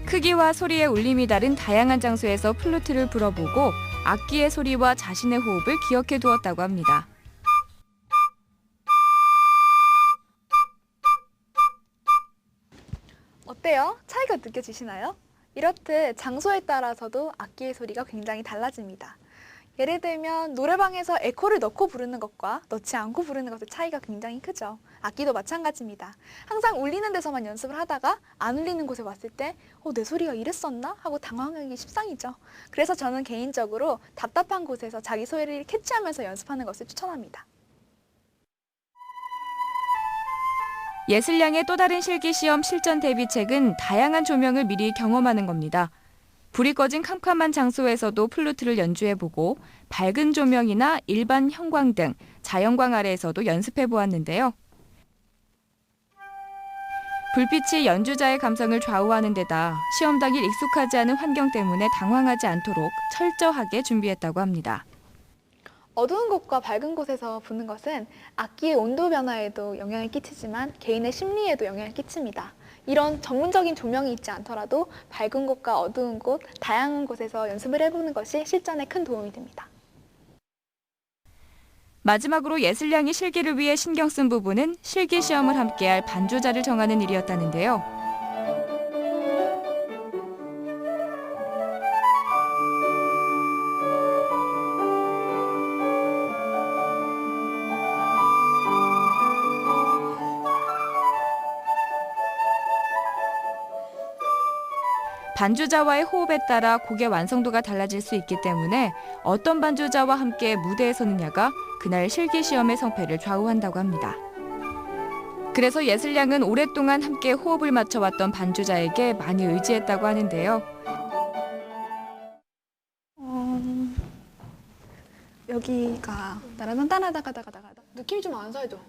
크기와 소리의 울림이 다른 다양한 장소에서 플루트를 불어보고 악기의 소리와 자신의 호흡을 기억해 두었다고 합니다. 어때요? 차이가 느껴지시나요? 이렇듯 장소에 따라서도 악기의 소리가 굉장히 달라집니다. 예를 들면 노래방에서 에코를 넣고 부르는 것과 넣지 않고 부르는 것의 차이가 굉장히 크죠. 악기도 마찬가지입니다. 항상 울리는 데서만 연습을 하다가 안 울리는 곳에 왔을 때 내 소리가 이랬었나? 하고 당황하기 십상이죠. 그래서 저는 개인적으로 답답한 곳에서 자기 소리를 캐치하면서 연습하는 것을 추천합니다. 예슬양의 또 다른 실기시험 실전 대비책은 다양한 조명을 미리 경험하는 겁니다. 불이 꺼진 캄캄한 장소에서도 플루트를 연주해보고 밝은 조명이나 일반 형광 등 자연광 아래에서도 연습해보았는데요. 불빛이 연주자의 감성을 좌우하는 데다 시험 당일 익숙하지 않은 환경 때문에 당황하지 않도록 철저하게 준비했다고 합니다. 어두운 곳과 밝은 곳에서 부는 것은 악기의 온도 변화에도 영향을 끼치지만 개인의 심리에도 영향을 끼칩니다. 이런 전문적인 조명이 있지 않더라도 밝은 곳과 어두운 곳, 다양한 곳에서 연습을 해보는 것이 실전에 큰 도움이 됩니다. 마지막으로 예슬양이 실기를 위해 신경 쓴 부분은 실기시험을 함께할 반주자를 정하는 일이었다는데요. 반주자와의 호흡에 따라 곡의 완성도가 달라질 수 있기 때문에 어떤 반주자와 함께 무대에 서느냐가 그날 실기시험의 성패를 좌우한다고 합니다. 그래서 예슬양은 오랫동안 함께 호흡을 맞춰왔던 반주자에게 많이 의지했다고 하는데요. 여기가 나라는 따라다가다가다가 느낌이 좀 안 살죠?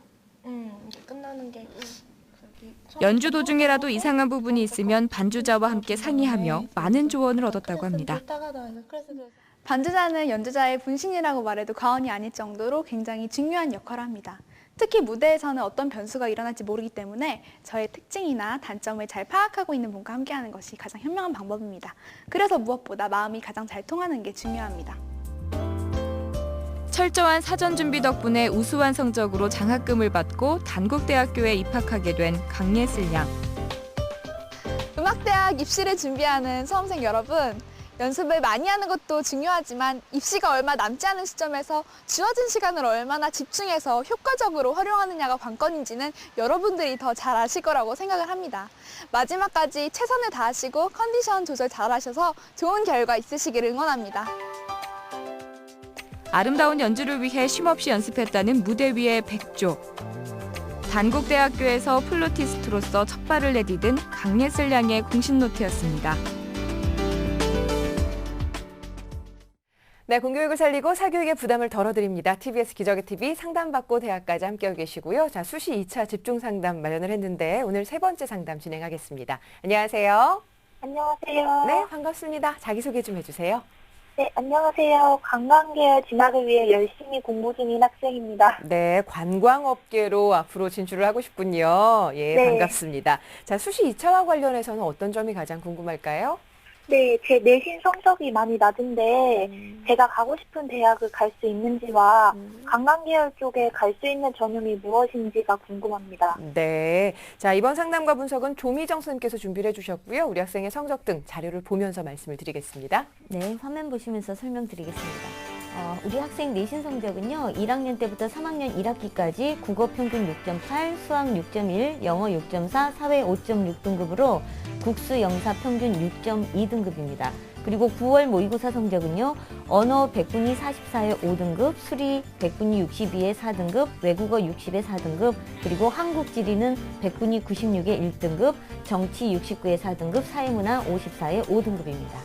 끝나는 게 연주 도중에라도 이상한 부분이 있으면 반주자와 함께 상의하며 많은 조언을 얻었다고 합니다. 반주자는 연주자의 분신이라고 말해도 과언이 아닐 정도로 굉장히 중요한 역할을 합니다. 특히 무대에서는 어떤 변수가 일어날지 모르기 때문에 저의 특징이나 단점을 잘 파악하고 있는 분과 함께하는 것이 가장 현명한 방법입니다. 그래서 무엇보다 마음이 가장 잘 통하는 게 중요합니다. 철저한 사전 준비 덕분에 우수한 성적으로 장학금을 받고 단국대학교에 입학하게 된 강예슬 양. 음악대학 입시를 준비하는 수험생 여러분, 연습을 많이 하는 것도 중요하지만 입시가 얼마 남지 않은 시점에서 주어진 시간을 얼마나 집중해서 효과적으로 활용하느냐가 관건인지는 여러분들이 더 잘 아실 거라고 생각을 합니다. 마지막까지 최선을 다하시고 컨디션 조절 잘 하셔서 좋은 결과 있으시기를 응원합니다. 아름다운 연주를 위해 쉼없이 연습했다는 무대 위의 백조. 단국대학교에서 플루티스트로서 첫 발을 내디딘 강예슬 양의 공신 노트였습니다. 네, 공교육을 살리고 사교육의 부담을 덜어드립니다. TBS 기적의 TV 상담받고 대학까지 함께하고 계시고요. 자, 수시 2차 집중 상담 마련을 했는데 오늘 세 번째 상담 진행하겠습니다. 안녕하세요. 안녕하세요. 네, 반갑습니다. 자기소개 좀 해주세요. 네, 안녕하세요. 관광계열 진학을 위해 열심히 공부 중인 학생입니다. 네, 관광업계로 앞으로 진출을 하고 싶군요. 예, 네. 반갑습니다. 자, 수시 2차와 관련해서는 어떤 점이 가장 궁금할까요? 네, 제 내신 성적이 많이 낮은데 제가 가고 싶은 대학을 갈 수 있는지와 관광계열 쪽에 갈 수 있는 전형이 무엇인지가 궁금합니다. 네, 자, 이번 상담과 분석은 조미정 선생님께서 준비를 해주셨고요. 우리 학생의 성적 등 자료를 보면서 말씀을 드리겠습니다. 네, 화면 보시면서 설명드리겠습니다. 우리 학생 내신 성적은요, 1학년 때부터 3학년 1학기까지 국어 평균 6.8, 수학 6.1, 영어 6.4, 사회 5.6등급으로 국수 영사 평균 6.2등급입니다. 그리고 9월 모의고사 성적은요, 언어 100분위 44에 5등급, 수리 100분위 62에 4등급, 외국어 60에 4등급, 그리고 한국 지리는 100분위 96에 1등급, 정치 69에 4등급, 사회문화 54에 5등급입니다.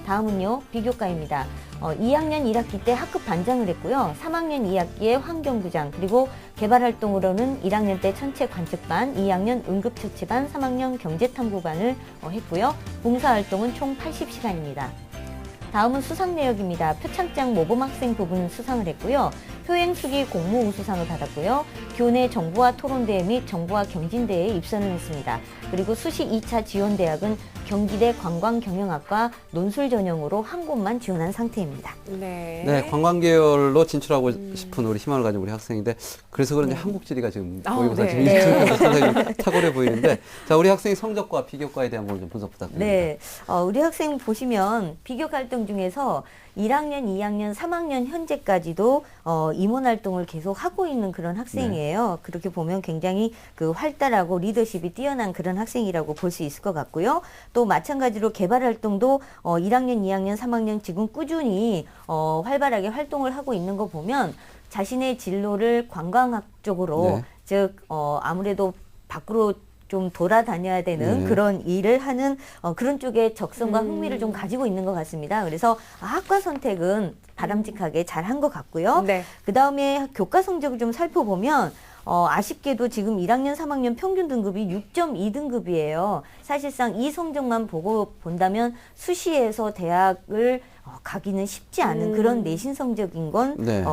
다음은요, 비교과입니다. 2학년 1학기 때 학급 반장을 했고요. 3학년 2학기에 환경부장, 그리고 개발활동으로는 1학년 때 천체 관측반, 2학년 응급처치반, 3학년 경제탐구반을 했고요. 봉사활동은 총 80시간입니다. 다음은 수상 내역입니다. 표창장 모범학생 부분 수상을 했고요. 효행수기 공모우수상을 받았고요. 교내 정보화 토론대회 및 정보화 경진대회에 입선을 했습니다. 그리고 수시 2차 지원대학은 경기대 관광경영학과 논술 전형으로 한 곳만 지원한 상태입니다. 네. 네, 관광계열로 진출하고 싶은 우리 희망을 가진 우리 학생인데 그래서 그런지 한국지리가 지금 모의고사 네. 지금 1등급으로 상당히 탁월해 보이는데 자, 우리 학생의 성적과 비교과에 대한 부분 좀 분석 부탁드립니다. 네, 우리 학생 보시면 비교 활동 중에서 1학년, 2학년, 3학년 현재까지도 임원 활동을 계속 하고 있는 그런 학생이에요. 네. 그렇게 보면 굉장히 그 활달하고 리더십이 뛰어난 그런 학생이라고 볼 수 있을 것 같고요. 또 마찬가지로 개발 활동도 1학년, 2학년, 3학년 지금 꾸준히 활발하게 활동을 하고 있는 거 보면 자신의 진로를 관광학 쪽으로, 네. 즉 아무래도 밖으로 좀 돌아다녀야 되는 그런 일을 하는 그런 쪽에 적성과 흥미를 좀 가지고 있는 것 같습니다. 그래서 학과 선택은 바람직하게 잘 한 것 같고요. 네. 그 다음에 교과 성적을 좀 살펴보면 아쉽게도 지금 1학년, 3학년 평균 등급이 6.2등급이에요. 사실상 이 성적만 보고 본다면 수시에서 대학을 가기는 쉽지 않은 그런 내신 성적인 건 네.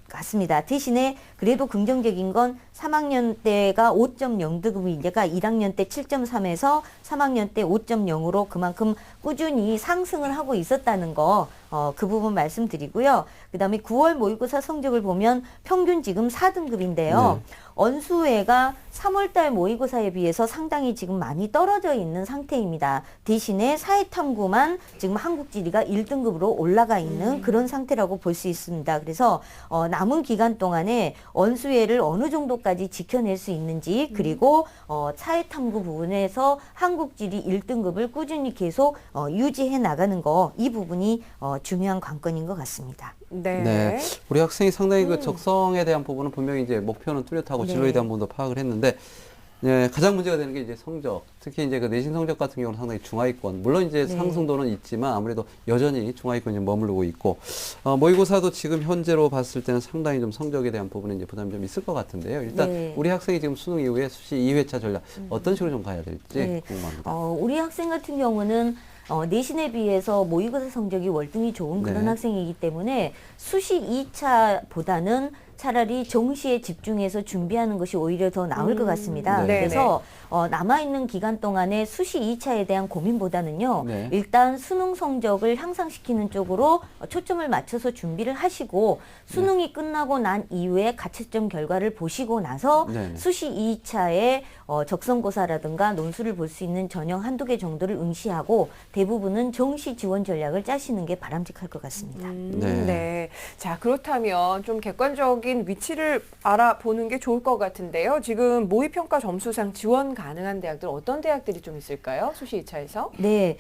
같습니다. 대신에 그래도 긍정적인 건 3학년 때가 5.0등급이니까 1학년 때 7.3에서 3학년 때 5.0으로 그만큼 꾸준히 상승을 하고 있었다는 거, 그 부분 말씀드리고요. 그 다음에 9월 모의고사 성적을 보면 평균 지금 4등급인데요. 네. 언수회가 3월달 모의고사에 비해서 상당히 지금 많이 떨어져 있는 상태입니다. 대신에 사회탐구만 지금 한국지리가 1등급으로 올라가 있는 그런 상태라고 볼 수 있습니다. 그래서 남은 기간 동안에 언수회를 어느 정도까지 지켜낼 수 있는지, 그리고 사회탐구 부분에서 한국지리 1등급을 꾸준히 계속 유지해 나가는 거, 이 부분이 중요한 관건인 것 같습니다. 네. 네. 우리 학생이 상당히 그 적성에 대한 부분은 분명히 이제 목표는 뚜렷하고 진로에 대한 부분도 파악을 했는데, 예, 가장 문제가 되는 게 이제 성적, 특히 이제 그 내신 성적 같은 경우는 상당히 중하위권, 물론 이제 상승도는 있지만 아무래도 여전히 중하위권에 머무르고 있고, 모의고사도 지금 현재로 봤을 때는 상당히 좀 성적에 대한 부분에 이제 부담이 좀 있을 것 같은데요. 일단 우리 학생이 지금 수능 이후에 수시 2회차 전략 어떤 식으로 좀 가야 될지 궁금합니다. 우리 학생 같은 경우는 내신에 비해서 모의고사 성적이 월등히 좋은 그런 네. 학생이기 때문에 수시 2차보다는 차라리 정시에 집중해서 준비하는 것이 오히려 더 나을 것 같습니다. 네. 그래서 남아있는 기간 동안에 수시 2차에 대한 고민보다는요. 네. 일단 수능 성적을 향상시키는 쪽으로 초점을 맞춰서 준비를 하시고 수능이 끝나고 난 이후에 가채점 결과를 보시고 나서 네. 수시 2차에 적성고사라든가 논술을 볼 수 있는 전형 한두 개 정도를 응시하고 대부분은 정시 지원 전략을 짜시는 게 바람직할 것 같습니다. 네. 네. 자, 그렇다면 좀 객관적인 위치를 알아보는 게 좋을 것 같은데요. 지금 모의평가 점수상 지원 가능한 대학들 어떤 대학들이 좀 있을까요? 수시 2차에서? 네,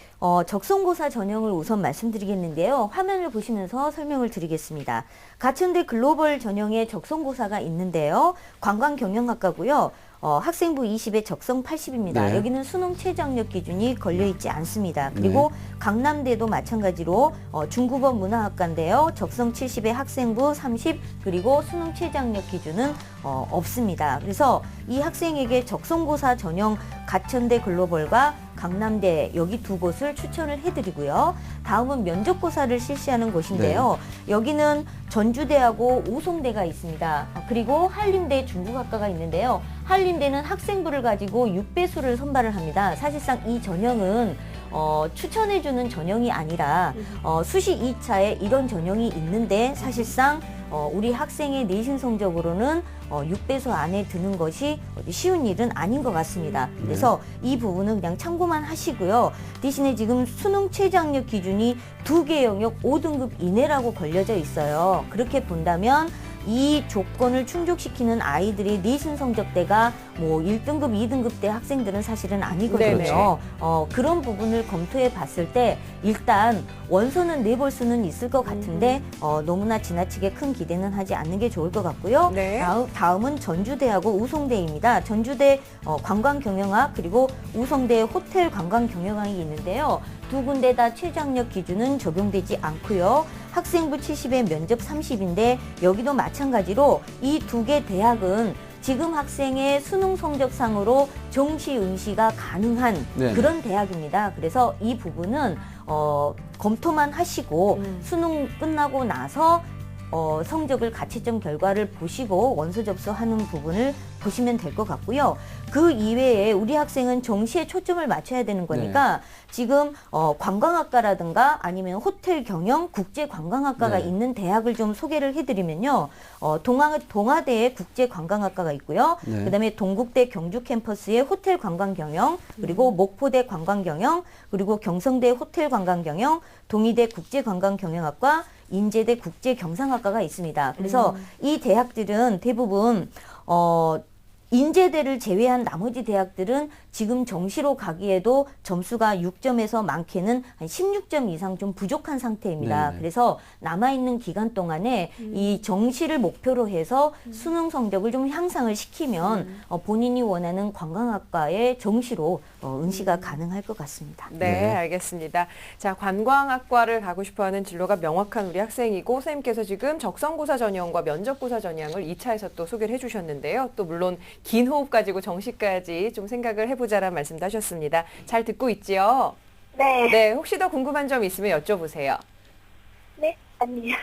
적성고사 전형을 우선 말씀드리겠는데요. 화면을 보시면서 설명을 드리겠습니다. 가천대 글로벌 전형의 적성고사가 있는데요. 관광경영학과고요. 학생부 20에 적성 80입니다. 네. 여기는 수능 최저학력 기준이 걸려있지 않습니다. 그리고 강남대도 마찬가지로 중국어 문화학과인데요. 적성 70에 학생부 30 그리고 수능 최저학력 기준은 없습니다. 그래서 이 학생에게 적성고사 전형 가천대 글로벌과 강남대 여기 두 곳을 추천을 해드리고요. 다음은 면접고사를 실시하는 곳인데요. 여기는 전주대하고 오송대가 있습니다. 그리고 한림대 중국학과가 있는데요. 한림대는 학생부를 가지고 6배수를 선발을 합니다. 사실상 이 전형은 추천해주는 전형이 아니라 수시 2차에 이런 전형이 있는데 사실상 우리 학생의 내신 성적으로는 6배수 안에 드는 것이 쉬운 일은 아닌 것 같습니다. 그래서 이 부분은 그냥 참고만 하시고요. 대신에 지금 수능 최저학력 기준이 2개 영역 5등급 이내라고 걸려져 있어요. 그렇게 본다면 이 조건을 충족시키는 아이들이 내신 성적대가 뭐 1등급, 2등급대 학생들은 사실은 아니거든요. 그런 부분을 검토해 봤을 때 일단 원서는 내볼 수는 있을 것 같은데 너무나 지나치게 큰 기대는 하지 않는 게 좋을 것 같고요. 네. 다음은 전주대하고 우송대입니다. 전주대 관광경영학 그리고 우송대 호텔 관광경영학이 있는데요. 두 군데 다 최저학력 기준은 적용되지 않고요. 학생부 70에 면접 30인데 여기도 마찬가지로 이 두 개 대학은 지금 학생의 수능 성적상으로 정시 응시가 가능한 네네. 그런 대학입니다. 그래서 이 부분은 검토만 하시고 수능 끝나고 나서 성적을 가채점 결과를 보시고 원서 접수하는 부분을 보시면 될 것 같고요. 그 이외에 우리 학생은 정시에 초점을 맞춰야 되는 거니까 지금 관광학과라든가 아니면 호텔 경영 국제관광학과가 있는 대학을 좀 소개를 해드리면요. 동아대에 국제관광학과가 있고요. 그다음에 동국대 경주 캠퍼스의 호텔 관광경영 그리고 목포대 관광경영 그리고 경성대 호텔 관광경영 동의대 국제관광경영학과 인제대 국제경상학과가 있습니다. 그래서 이 대학들은 대부분 인제대를 제외한 나머지 대학들은 지금 정시로 가기에도 점수가 6점에서 많게는 한 16점 이상 좀 부족한 상태입니다. 네네. 그래서 남아있는 기간 동안에 이 정시를 목표로 해서 수능 성적을 좀 향상을 시키면 본인이 원하는 관광학과의 정시로 응시가 가능할 것 같습니다. 네, 알겠습니다. 자, 관광학과를 가고 싶어하는 진로가 명확한 우리 학생이고 선생님께서 지금 적성고사 전형과 면접고사 전형을 2차에서 또 소개를 해주셨는데요. 또 물론 긴 호흡 가지고 정시까지 좀 생각을 해보자라는 말씀도 하셨습니다. 잘 듣고 있지요? 네. 네, 혹시 더 궁금한 점 있으면 여쭤보세요. 네? 아니요.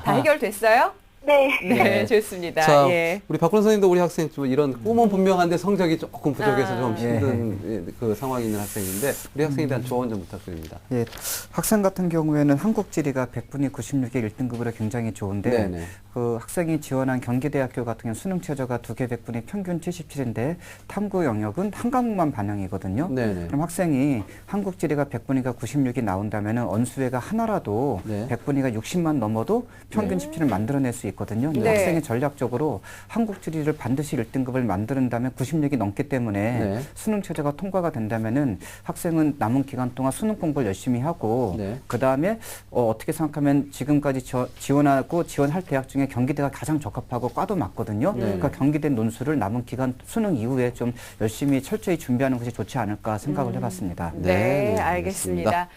다 해결됐어요? 네. 네, 좋습니다. 자, 예. 우리 박근 선생님도 우리 학생 좀 이런 꿈은 분명한데 성적이 조금 부족해서 좀 예. 힘든 그 상황이 있는 학생인데 우리 학생에 대한 조언 좀 부탁드립니다. 예, 학생 같은 경우에는 한국지리가 100분위 96에 1등급으로 굉장히 좋은데 네네. 그 학생이 지원한 경기대학교 같은 경우 수능 최저가 2개 100분위 평균 77인데 탐구 영역은 한 과목만 반영이거든요. 네네. 그럼 학생이 한국지리가 100분위가 96이 나온다면 언수회가 하나라도 네. 100분위가 60만 넘어도 평균 17을 만들어낼 수 있거든요. 근데 네. 학생이 전략적으로 한국지리를 반드시 1등급을 만든다면 96이 넘기 때문에 네. 수능 최저가 통과가 된다면은 학생은 남은 기간 동안 수능 공부를 열심히 하고 네. 그 다음에 어떻게 생각하면 지금까지 지원하고 지원할 대학 중에 경기대가 가장 적합하고 과도 맞거든요. 그러니까 경기대 논술을 남은 기간 수능 이후에 좀 열심히 철저히 준비하는 것이 좋지 않을까 생각을 해봤습니다. 네, 네, 알겠습니다.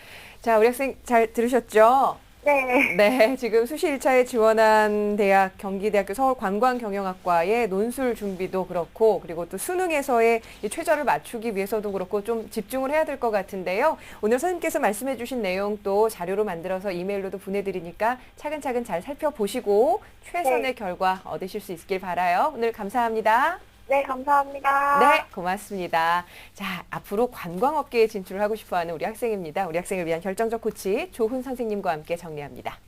자, 우리 학생 잘 들으셨죠? 네. 네, 지금 수시 1차에 지원한 대학, 경기대학교 서울관광경영학과의 논술 준비도 그렇고, 그리고 또 수능에서의 이 최저를 맞추기 위해서도 그렇고 좀 집중을 해야 될 것 같은데요. 오늘 선생님께서 말씀해 주신 내용 또 자료로 만들어서 이메일로도 보내드리니까 차근차근 잘 살펴보시고 최선의 결과 얻으실 수 있길 바라요. 오늘 감사합니다. 네, 감사합니다. 네, 고맙습니다. 자, 앞으로 관광업계에 진출을 하고 싶어하는 우리 학생입니다. 우리 학생을 위한 결정적 코치 조훈 선생님과 함께 정리합니다.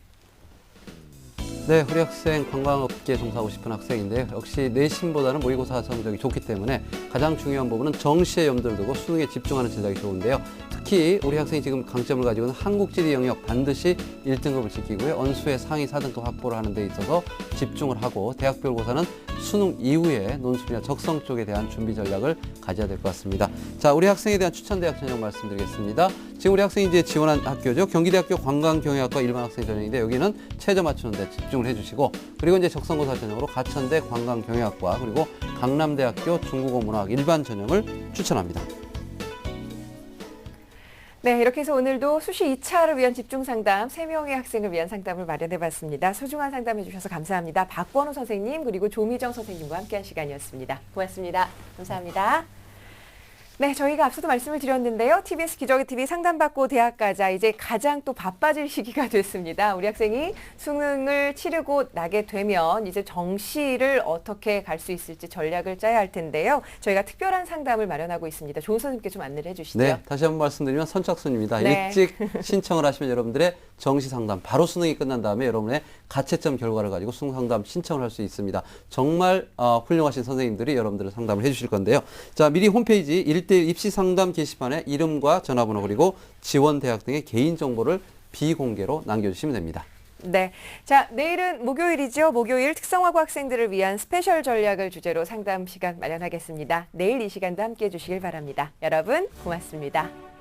네, 우리 학생 관광업계에 종사하고 싶은 학생인데요. 역시 내신보다는 모의고사 성적이 좋기 때문에 가장 중요한 부분은 정시에 염두를 두고 수능에 집중하는 전략이 좋은데요. 특히 우리 학생이 지금 강점을 가지고 있는 한국지리 영역 반드시 1등급을 지키고요. 언수의 상위 4등급 확보를 하는 데 있어서 집중을 하고 대학별고사는 수능 이후에 논술이나 적성 쪽에 대한 준비 전략을 가져야 될 것 같습니다. 자, 우리 학생에 대한 추천 대학 전형 말씀드리겠습니다. 지금 우리 학생이 이제 지원한 학교죠. 경기대학교 관광경영학과 일반 학생 전형인데 여기는 최저 맞추는 데 집중을 해주시고 그리고 이제 적성고사 전형으로 가천대 관광경영학과 그리고 강남대학교 중국어문화학 일반 전형을 추천합니다. 네, 이렇게 해서 오늘도 수시 2차를 위한 집중 상담, 3명의 학생을 위한 상담을 마련해봤습니다. 소중한 상담해 주셔서 감사합니다. 박권우 선생님 그리고 조미정 선생님과 함께한 시간이었습니다. 고맙습니다. 감사합니다. 네, 저희가 앞서도 말씀을 드렸는데요. TBS 기적의 TV 상담받고 대학 가자 이제 가장 또 바빠질 시기가 됐습니다. 우리 학생이 수능을 치르고 나게 되면 이제 정시를 어떻게 갈 수 있을지 전략을 짜야 할 텐데요. 저희가 특별한 상담을 마련하고 있습니다. 조은 선생님께 좀 안내를 해주시죠. 네, 다시 한번 말씀드리면 선착순입니다. 네. 일찍 신청을 하시면 여러분들의 정시 상담, 바로 수능이 끝난 다음에 여러분의 가채점 결과를 가지고 수능 상담 신청을 할 수 있습니다. 정말 훌륭하신 선생님들이 여러분들을 상담을 해주실 건데요. 자, 미리 홈페이지 1대1 입시 상담 게시판에 이름과 전화번호 그리고 지원 대학 등의 개인 정보를 비공개로 남겨주시면 됩니다. 네. 자, 내일은 목요일이죠. 목요일 특성화고 학생들을 위한 스페셜 전략을 주제로 상담 시간 마련하겠습니다. 내일 이 시간도 함께해 주시길 바랍니다. 여러분, 고맙습니다.